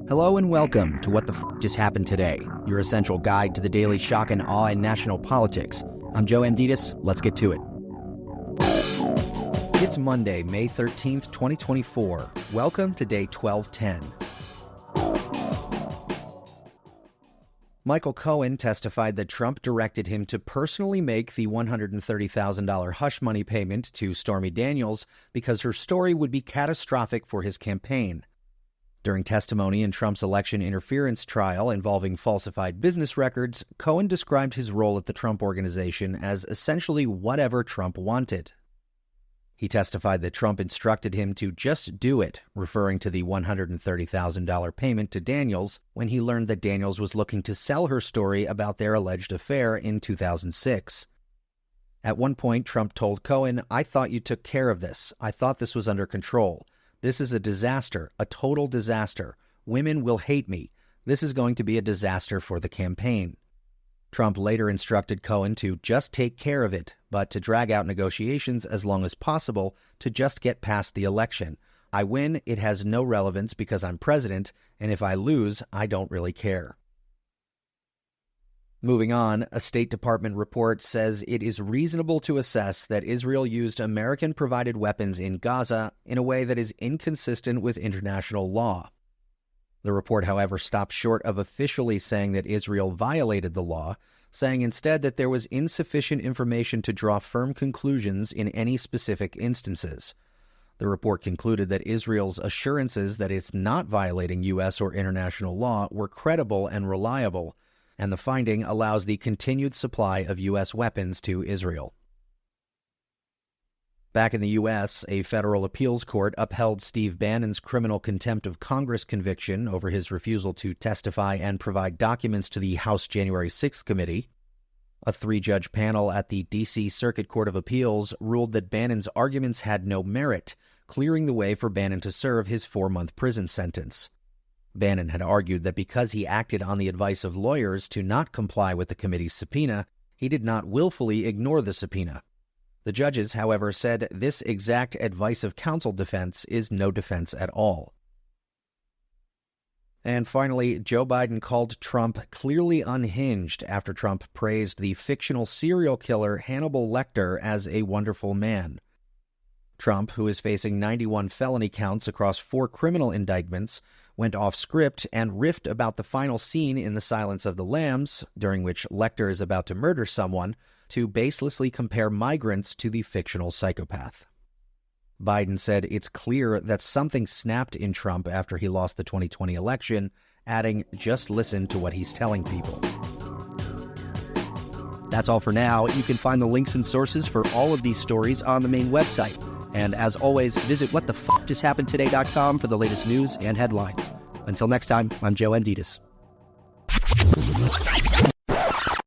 Hello and welcome to What the Just Happened Today, your essential guide to the daily shock and awe in national politics. I'm Joe Amditis. Let's get to it. It's Monday, May 13th, 2024. Welcome to day 1210. Michael Cohen testified that Trump directed him to personally make the $130,000 hush money payment to Stormy Daniels because her story would be catastrophic for his campaign. During testimony in Trump's election interference trial involving falsified business records, Cohen described his role at the Trump Organization as essentially whatever Trump wanted. He testified that Trump instructed him to just do it, referring to the $130,000 payment to Daniels when he learned that Daniels was looking to sell her story about their alleged affair in 2006. At one point, Trump told Cohen, "I thought you took care of this. I thought this was under control. This is a disaster, a total disaster. Women will hate me. This is going to be a disaster for the campaign." Trump later instructed Cohen to just take care of it, but to drag out negotiations as long as possible to just get past the election. I win, it has no relevance because I'm president, and if I lose, I don't really care. Moving on, a State Department report says it is reasonable to assess that Israel used American-provided weapons in Gaza in a way that is inconsistent with international law. The report, however, stops short of officially saying that Israel violated the law, saying instead that there was insufficient information to draw firm conclusions in any specific instances. The report concluded that Israel's assurances that it's not violating U.S. or international law were credible and reliable, and the finding allows the continued supply of U.S. weapons to Israel. Back in the U.S., a federal appeals court upheld Steve Bannon's criminal contempt of Congress conviction over his refusal to testify and provide documents to the House January 6th committee. A three-judge panel at the D.C. Circuit Court of Appeals ruled that Bannon's arguments had no merit, clearing the way for Bannon to serve his 4-month prison sentence. Bannon had argued that because he acted on the advice of lawyers to not comply with the committee's subpoena, he did not willfully ignore the subpoena. The judges, however, said this exact advice of counsel defense is no defense at all. And finally, Joe Biden called Trump clearly unhinged after Trump praised the fictional serial killer Hannibal Lecter as a wonderful man. Trump, who is facing 91 felony counts across 4 criminal indictments, went off script and riffed about the final scene in The Silence of the Lambs, during which Lecter is about to murder someone, to baselessly compare migrants to the fictional psychopath. Biden said it's clear that something snapped in Trump after he lost the 2020 election, adding, "Just listen to what he's telling people." That's all for now. You can find the links and sources for all of these stories on the main website. And as always, visit whatthefjusthappenedtoday.com for the latest news and headlines. Until next time, I'm Joe Amditis.